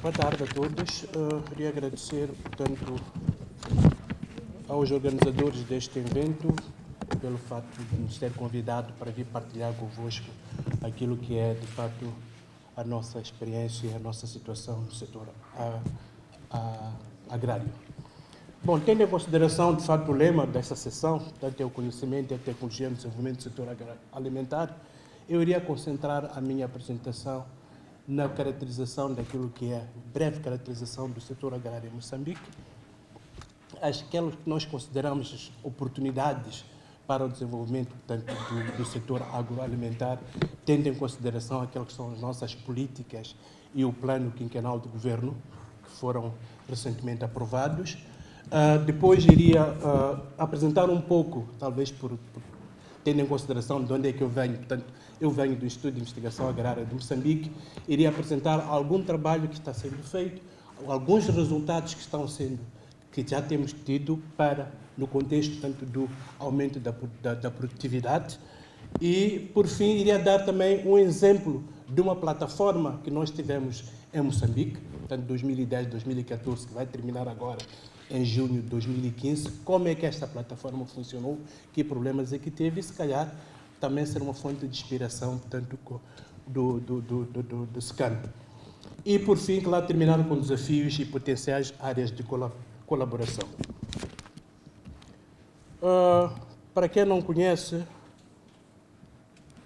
Boa tarde a todos. Queria agradecer, portanto, aos organizadores deste evento pelo fato de nos ter convidado para vir partilhar convosco aquilo que é, de fato, a nossa experiência e a nossa situação no setor agrário. Bom, tendo em consideração, de fato, o lema desta sessão, portanto, é o conhecimento e a tecnologia no desenvolvimento do setor alimentar, eu iria concentrar a minha apresentação na caracterização daquilo que é breve caracterização do setor agrário em Moçambique, aquelas que nós consideramos oportunidades para o desenvolvimento, portanto, do setor agroalimentar, tendo em consideração aquelas que são as nossas políticas e o plano quinquenal do governo, que foram recentemente aprovados. Depois iria apresentar um pouco, talvez tendo em consideração de onde é que eu venho, portanto, eu venho do Instituto de Investigação Agrária de Moçambique, iria apresentar algum trabalho que está sendo feito, alguns resultados que já temos tido no contexto, portanto, do aumento da produtividade. E, por fim, iria dar também um exemplo de uma plataforma que nós tivemos em Moçambique, portanto, 2010, 2014, que vai terminar agora em junho de 2015, como é que esta plataforma funcionou, que problemas é que teve e, se calhar, também ser uma fonte de inspiração, portanto, do SCAN. E, por fim, claro, terminar com desafios e potenciais áreas de colaboração. Para quem não conhece...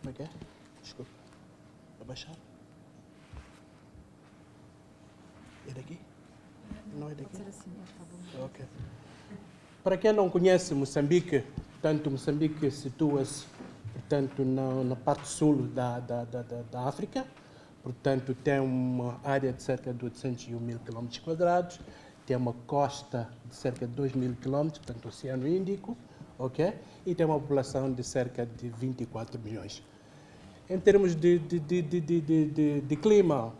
Como é que é? Desculpa. Abaixar? É daqui? Não é daqui? Pode ser assim, tá bom. Ok. Para quem não conhece Moçambique, portanto, Moçambique situa-se, portanto, na parte sul da África, portanto, tem uma área de cerca de 801 mil km², tem uma costa de cerca de 2 mil km, portanto, o Oceano Índico, ok? E tem uma população de cerca de 24 milhões. Em termos de clima,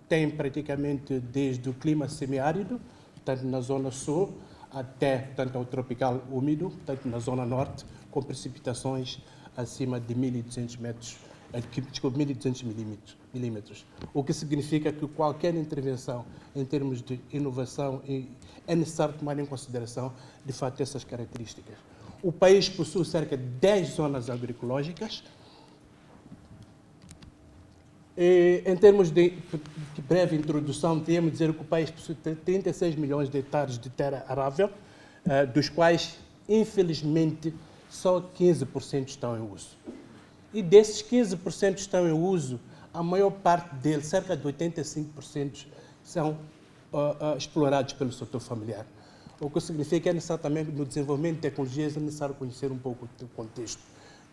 tem praticamente desde o clima semiárido, portanto, na zona sul, até, portanto, ao tropical úmido, portanto, na zona norte, com precipitações acima de 1.200 milímetros. O que significa que qualquer intervenção em termos de inovação é necessário tomar em consideração, de fato, essas características. O país possui cerca de 10 zonas agroecológicas. Em termos de breve introdução, temos de dizer que o país possui 36 milhões de hectares de terra arável, dos quais, infelizmente, só 15% estão em uso. E desses 15% que estão em uso, a maior parte deles, cerca de 85%, são explorados pelo setor familiar. O que significa que é necessário também, no desenvolvimento de tecnologias, é necessário conhecer um pouco do contexto.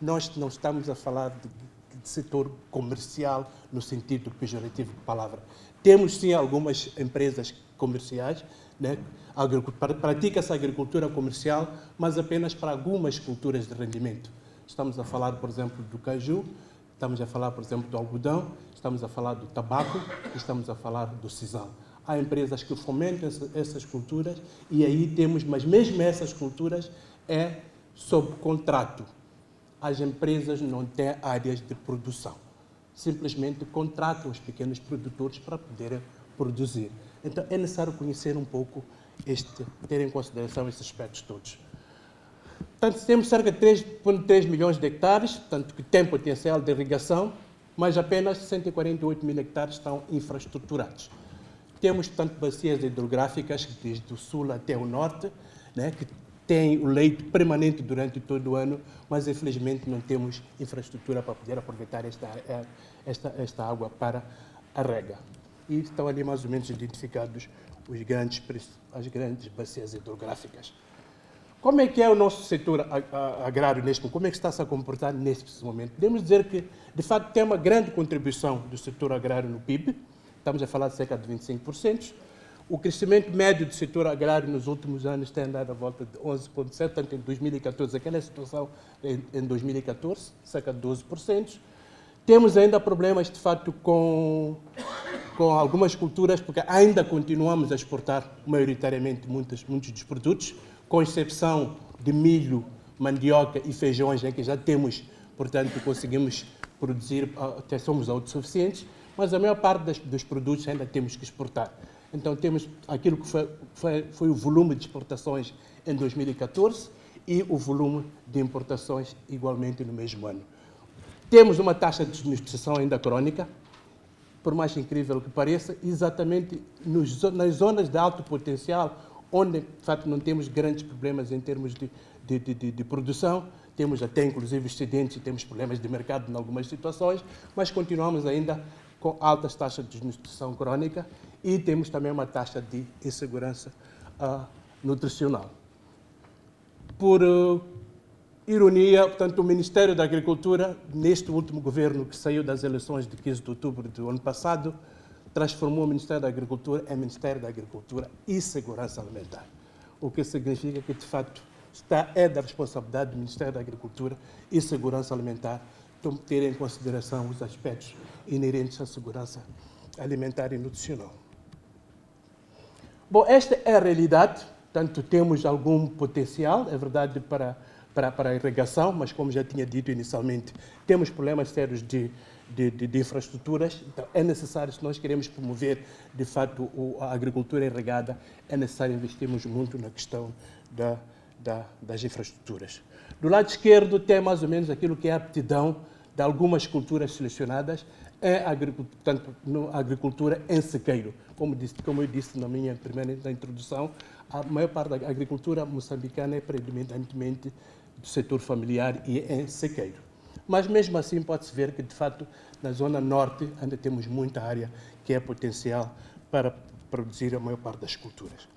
Nós não estamos a falar de setor comercial no sentido pejorativo da palavra. Temos, sim, algumas empresas comerciais, né? Pratica-se a agricultura comercial, mas apenas para algumas culturas de rendimento. Estamos a falar, por exemplo, do caju, estamos a falar, por exemplo, do algodão, estamos a falar do tabaco, estamos a falar do sisal. Há empresas que fomentam essas culturas e aí temos, mas mesmo essas culturas é sob contrato. As empresas não têm áreas de produção. Simplesmente contratam os pequenos produtores para poderem produzir. Então, é necessário conhecer um pouco ter em consideração esses aspectos todos. Portanto, temos cerca de 3,3 milhões de hectares, portanto, que têm potencial de irrigação, mas apenas 148 mil hectares estão infraestruturados. Temos, portanto, bacias hidrográficas, desde o sul até o norte, né, que têm o leito permanente durante todo o ano, mas, infelizmente, não temos infraestrutura para poder aproveitar esta água para a rega. E estão ali mais ou menos identificados as grandes bacias hidrográficas. Como é que é o nosso setor agrário neste momento? Como é que está-se a comportar neste momento? Podemos dizer que, de facto, tem uma grande contribuição do setor agrário no PIB. Estamos a falar de cerca de 25%. O crescimento médio do setor agrário nos últimos anos tem andado à volta de 11,7%, tanto em 2014, aquela situação em 2014, cerca de 12%. Temos ainda problemas, de fato, com algumas culturas, porque ainda continuamos a exportar maioritariamente muitos dos produtos, com exceção de milho, mandioca e feijões, né, que já temos, portanto, conseguimos produzir, até somos autossuficientes, mas a maior parte dos produtos ainda temos que exportar. Então temos aquilo que foi o volume de exportações em 2014 e o volume de importações igualmente no mesmo ano. Temos uma taxa de desnutrição ainda crónica, por mais incrível que pareça, exatamente nas zonas de alto potencial, onde, de facto, não temos grandes problemas em termos de produção, temos até, inclusive, excedentes e temos problemas de mercado em algumas situações, mas continuamos ainda com altas taxas de desnutrição crónica e temos também uma taxa de insegurança nutricional. Por ironia, portanto, o Ministério da Agricultura, neste último governo que saiu das eleições de 15 de outubro do ano passado, transformou o Ministério da Agricultura em Ministério da Agricultura e Segurança Alimentar. O que significa que, de facto, é da responsabilidade do Ministério da Agricultura e Segurança Alimentar ter em consideração os aspectos inerentes à segurança alimentar e nutricional. Bom, esta é a realidade. Portanto, temos algum potencial, é verdade, para a irrigação, mas como já tinha dito inicialmente, temos problemas sérios de infraestruturas. Então, é necessário, se nós queremos promover, de fato, a agricultura irrigada, é necessário investirmos muito na questão das infraestruturas. Do lado esquerdo, tem mais ou menos aquilo que é a aptidão de algumas culturas selecionadas portanto, na agricultura em sequeiro. Como eu disse na minha primeira introdução, a maior parte da agricultura moçambicana é predominantemente do setor familiar e em sequeiro. Mas mesmo assim pode-se ver que, de fato, na zona norte ainda temos muita área que é potencial para produzir a maior parte das culturas.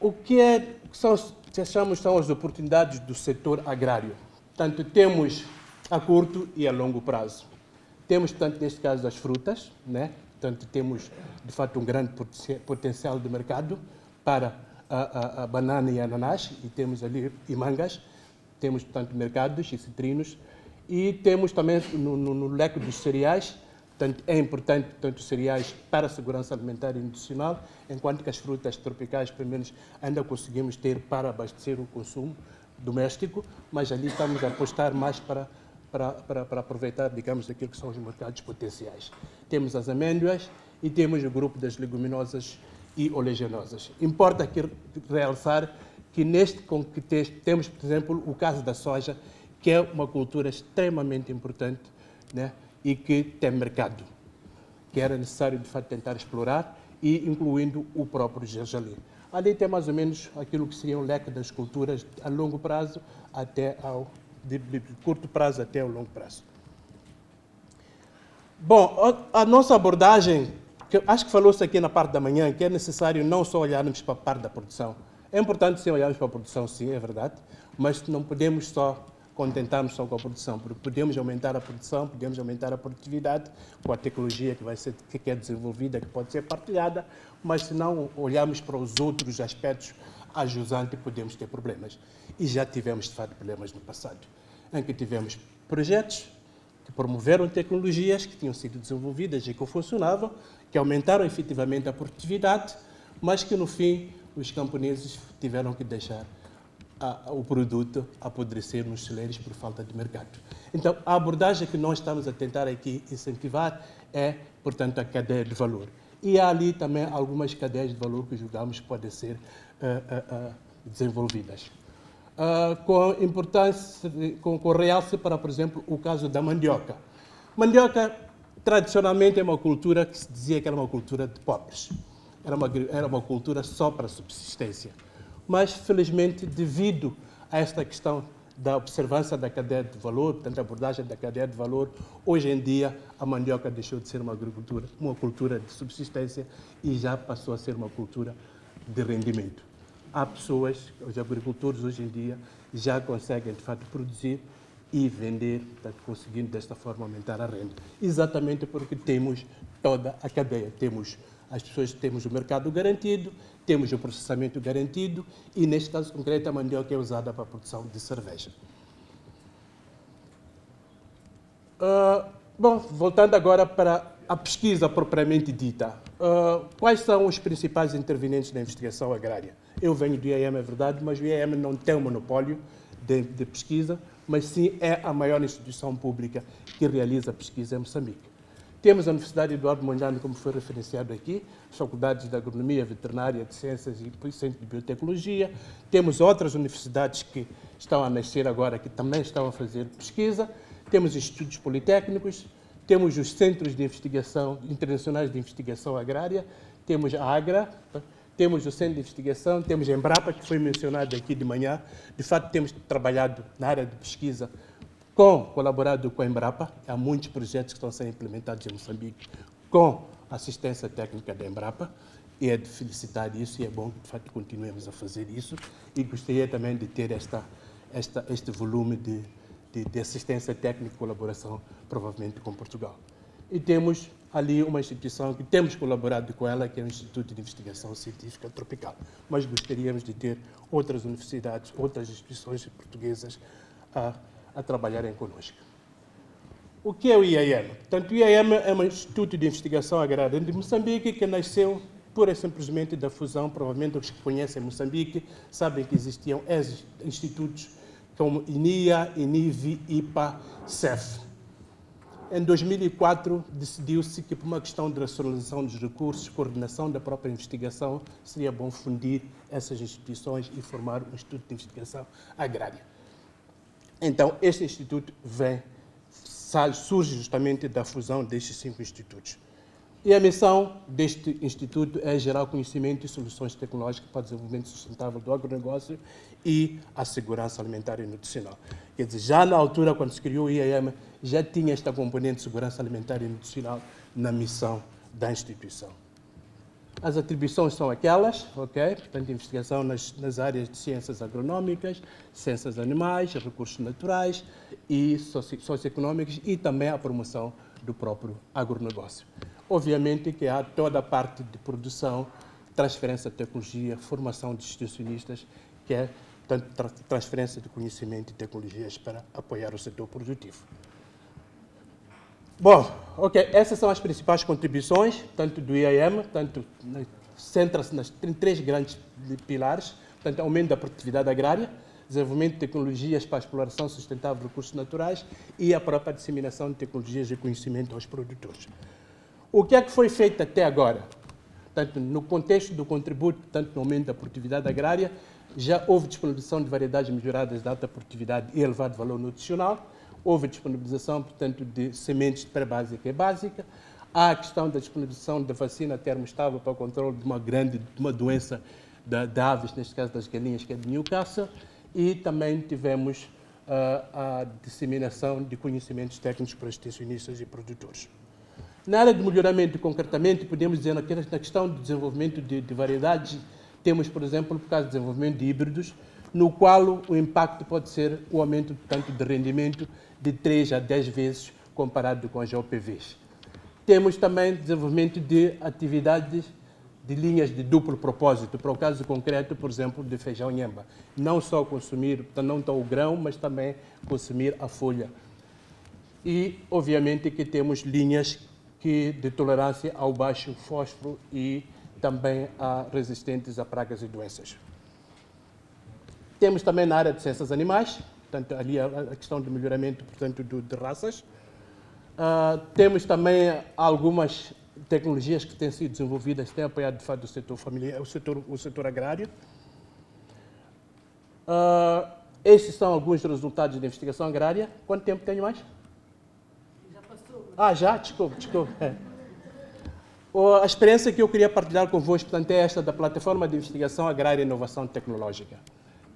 O que achamos são as oportunidades do setor agrário. Portanto, temos a curto e a longo prazo. Temos, portanto, neste caso, as frutas, né? Portanto, temos, de fato, um grande potencial de mercado para a banana e a ananás, e temos ali e mangas. Temos, portanto, mercados e citrinos. E temos também, no leque dos cereais, portanto, é importante, portanto, os cereais para a segurança alimentar e nutricional, enquanto que as frutas tropicais, pelo menos, ainda conseguimos ter para abastecer o consumo doméstico, mas ali estamos a apostar mais para aproveitar, digamos, aquilo que são os mercados potenciais. Temos as amêndoas e temos o grupo das leguminosas e oleaginosas. Importa aqui realçar que neste contexto temos, por exemplo, o caso da soja, que é uma cultura extremamente importante, né, e que tem mercado, que era necessário, de fato, tentar explorar, e incluindo o próprio gergelim. Ali tem mais ou menos aquilo que seria um leque das culturas a longo prazo até de curto prazo até ao longo prazo. Bom, a nossa abordagem, que acho que falou-se aqui na parte da manhã, que é necessário não só olharmos para a parte da produção. É importante sim olharmos para a produção, sim, é verdade, mas não podemos só contentarmos só com a produção, porque podemos aumentar a produção, podemos aumentar a produtividade com a tecnologia que é desenvolvida, que pode ser partilhada, mas se não olharmos para os outros aspectos ajusantes, podemos ter problemas. E já tivemos, de fato, problemas no passado, em que tivemos projetos que promoveram tecnologias que tinham sido desenvolvidas e que funcionavam, que aumentaram efetivamente a produtividade, mas que, no fim, os camponeses tiveram que deixar o produto apodrecer nos celeiros por falta de mercado. Então, a abordagem que nós estamos a tentar aqui incentivar é, portanto, a cadeia de valor. E há ali também algumas cadeias de valor que julgamos que podem ser desenvolvidas. Com importância, com realce para, por exemplo, o caso da mandioca. Mandioca, tradicionalmente, é uma cultura que se dizia que era uma cultura de pobres. Era uma cultura só para subsistência. Mas, felizmente, devido a esta questão da observância da cadeia de valor, portanto, a abordagem da cadeia de valor, hoje em dia a mandioca deixou de ser uma cultura de subsistência e já passou a ser uma cultura de rendimento. Há pessoas, os agricultores hoje em dia, já conseguem, de fato, produzir e vender, portanto, conseguindo desta forma aumentar a renda. Exatamente porque temos toda a cadeia. Temos o mercado garantido, temos o processamento garantido e, neste caso concreto, a mandioca é usada para a produção de cerveja. Bom, voltando agora para a pesquisa propriamente dita. Quais são os principais intervenientes na investigação agrária? Eu venho do IAM, é verdade, mas o IAM não tem um monopólio de pesquisa, mas sim é a maior instituição pública que realiza pesquisa em Moçambique. Temos a Universidade Eduardo Mondlane, como foi referenciado aqui, as faculdades de Agronomia, Veterinária, de Ciências e Centro de Biotecnologia. Temos outras universidades que estão a nascer agora, que também estão a fazer pesquisa. Temos institutos politécnicos, temos os centros de investigação internacionais de investigação agrária, temos a AGRA, temos o Centro de Investigação, temos a Embrapa, que foi mencionado aqui de manhã. De fato, temos trabalhado na área de pesquisa, colaborado com a Embrapa. Há muitos projetos que estão sendo implementados em Moçambique com assistência técnica da Embrapa, e é de felicitar isso, e é bom que, de fato, continuemos a fazer isso. E gostaria também de ter este volume de assistência técnica e colaboração, provavelmente, com Portugal. E temos ali uma instituição que temos colaborado com ela, que é o Instituto de Investigação Científica Tropical. Mas gostaríamos de ter outras universidades, outras instituições portuguesas a trabalharem conosco. O que é o IAM? Portanto, o IAM é um Instituto de Investigação Agrária de Moçambique que nasceu pura e simplesmente da fusão. Provavelmente os que conhecem Moçambique sabem que existiam institutos como INIA, INIVI, IPA, CEF. Em 2004, decidiu-se que, por uma questão de racionalização dos recursos, coordenação da própria investigação, seria bom fundir essas instituições e formar um Instituto de Investigação Agrária. Então, este instituto surge justamente da fusão destes 5 institutos. E a missão deste instituto é gerar conhecimento e soluções tecnológicas para o desenvolvimento sustentável do agronegócio e a segurança alimentar e nutricional. Quer dizer, já na altura, quando se criou o IAM, já tinha esta componente de segurança alimentar e nutricional na missão da instituição. As atribuições são aquelas, ok? Portanto, investigação nas áreas de ciências agronómicas, ciências animais, recursos naturais e socioeconómicos, e também a promoção do próprio agronegócio. Obviamente que há toda a parte de produção, transferência de tecnologia, formação de extensionistas, que é transferência de conhecimento e tecnologias para apoiar o setor produtivo. Bom, ok, essas são as principais contribuições, tanto do IAM, centra-se em 3 grandes pilares, portanto, aumento da produtividade agrária, desenvolvimento de tecnologias para a exploração sustentável de recursos naturais e a própria disseminação de tecnologias e conhecimento aos produtores. O que é que foi feito até agora? Portanto, no contexto do contributo, tanto no aumento da produtividade agrária, já houve disponibilização de variedades melhoradas de alta produtividade e elevado valor nutricional, houve disponibilização, portanto, de sementes pré-básica e básica, há a questão da disponibilização da vacina termostável para o controle de uma doença de aves, neste caso das galinhas, que é de Newcastle, e também tivemos a disseminação de conhecimentos técnicos para extensionistas e produtores. Na área de melhoramento, concretamente, podemos dizer na questão do desenvolvimento de variedades, temos, por exemplo, por causa do desenvolvimento de híbridos, no qual o impacto pode ser o aumento tanto de rendimento de 3 a 10 vezes comparado com as OPVs. Temos também desenvolvimento de atividades de linhas de duplo propósito, para o caso concreto, por exemplo, de feijão nhamba. Não só consumir, não só o grão, mas também consumir a folha. E, obviamente, que temos linhas de tolerância ao baixo fósforo e também resistentes a pragas e doenças. Temos também na área de ciências animais, portanto, ali a questão do melhoramento, portanto, de raças. Temos também algumas tecnologias que têm sido desenvolvidas, têm apoiado, de fato, o setor familiar, o setor agrário. Estes são alguns resultados da investigação agrária. Quanto tempo tenho mais? Já passou. Já? Desculpe. A experiência que eu queria partilhar convosco, portanto, é esta da Plataforma de Investigação Agrária e Inovação Tecnológica,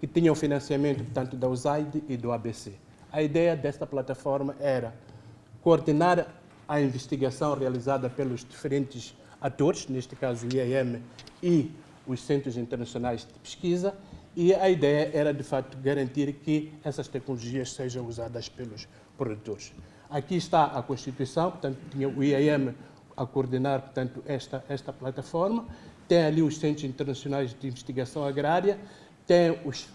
que tinha o financiamento, portanto, da USAID e do ABC. A ideia desta plataforma era coordenar a investigação realizada pelos diferentes atores, neste caso o IAM e os centros internacionais de pesquisa, e a ideia era, de fato, garantir que essas tecnologias sejam usadas pelos produtores. Aqui está a Constituição, portanto, tinha o IAM a coordenar, portanto, esta plataforma, tem ali os centros internacionais de investigação agrária, tem os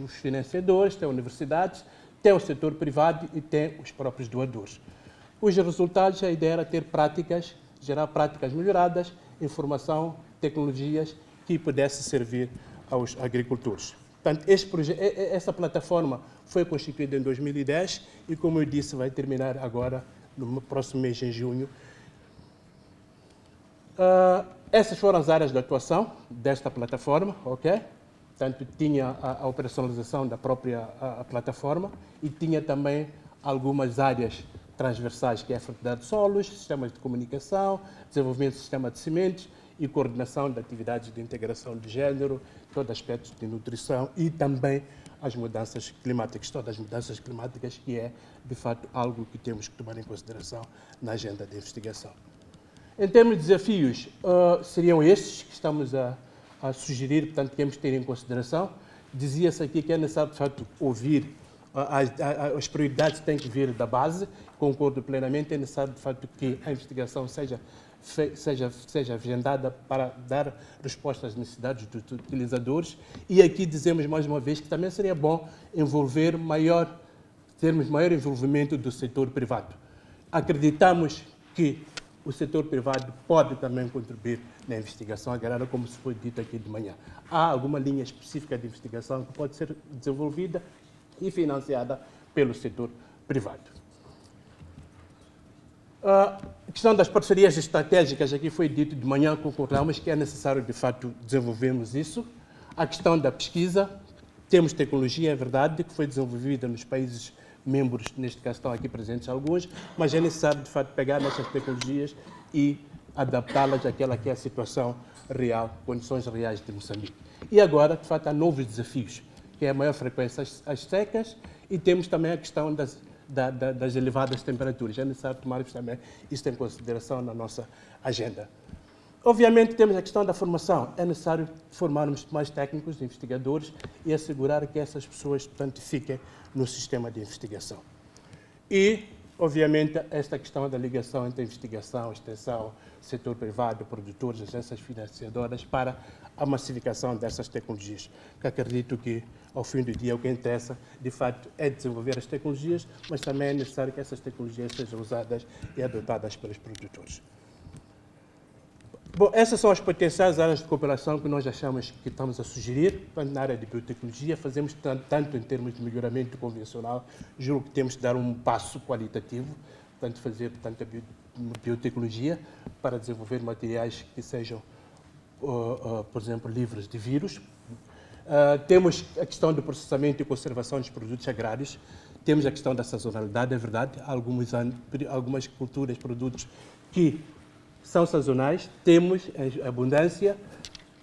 financiadores, tem universidades, tem o setor privado e tem os próprios doadores. Os resultados, a ideia era ter práticas, gerar práticas melhoradas, informação, tecnologias que pudessem servir aos agricultores. Portanto, essa plataforma foi constituída em 2010 e, como eu disse, vai terminar agora, no próximo mês, em junho. Essas foram as áreas de atuação desta plataforma, ok? Portanto, tinha a operacionalização da própria plataforma e tinha também algumas áreas transversais, que é a fertilidade de solos, sistemas de comunicação, desenvolvimento do sistema de sementes e coordenação de atividades de integração de género, todo aspecto de nutrição e também as mudanças climáticas, todas as mudanças climáticas, que é, de fato, algo que temos que tomar em consideração na agenda de investigação. Em termos de desafios, seriam estes que estamos a sugerir, portanto, que temos que ter em consideração. Dizia-se aqui que é necessário, de facto, ouvir, as prioridades têm que vir da base, concordo plenamente, é necessário, de facto, que a investigação seja agendada para dar resposta às necessidades dos utilizadores. E aqui dizemos, mais uma vez, que também seria bom termos maior envolvimento do setor privado. Acreditamos que o setor privado pode também contribuir na investigação agrária, como se foi dito aqui de manhã. Há alguma linha específica de investigação que pode ser desenvolvida e financiada pelo setor privado. A questão das parcerias estratégicas, aqui foi dito de manhã, concordamos que é necessário, de fato, desenvolvermos isso. A questão da pesquisa, temos tecnologia, é verdade, que foi desenvolvida nos países membros, neste caso estão aqui presentes alguns, mas é necessário, de fato, pegar nessas tecnologias e adaptá-las àquela que é a situação real, condições reais de Moçambique. E agora, de fato, há novos desafios, que é a maior frequência às secas e temos também a questão das elevadas temperaturas. É necessário tomarmos também isso em consideração na nossa agenda. Obviamente, temos a questão da formação. É necessário formarmos mais técnicos, investigadores e assegurar que essas pessoas, portanto, fiquem no sistema de investigação. E, obviamente, esta questão da ligação entre investigação, extensão, setor privado, produtores, agências financiadoras para a massificação dessas tecnologias. Que acredito que, ao fim do dia, o que interessa, de fato, é desenvolver as tecnologias, mas também é necessário que essas tecnologias sejam usadas e adotadas pelos produtores. Bom, essas são as potenciais áreas de cooperação que nós achamos que estamos a sugerir. Na área de biotecnologia, fazemos tanto em termos de melhoramento convencional, julgo que temos de dar um passo qualitativo, portanto, fazer a biotecnologia para desenvolver materiais que sejam, por exemplo, livres de vírus. Temos a questão do processamento e conservação dos produtos agrários, temos a questão da sazonalidade, é verdade, algumas culturas, produtos que são sazonais, temos abundância,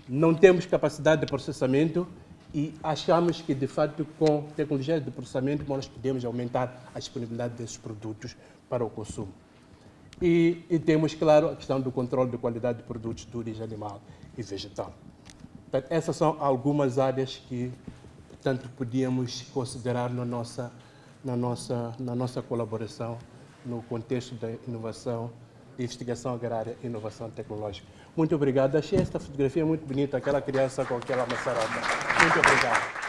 não temos capacidade de processamento e achamos que, de fato, com tecnologias de processamento, nós podemos aumentar a disponibilidade desses produtos para o consumo. E temos, claro, a questão do controle de qualidade de produtos de origem animal e vegetal. Portanto, essas são algumas áreas que, portanto, podíamos considerar na nossa colaboração no contexto da inovação, de investigação agrária e inovação tecnológica. Muito obrigado. Achei esta fotografia muito bonita, aquela criança com aquela maçaroca. Muito obrigado.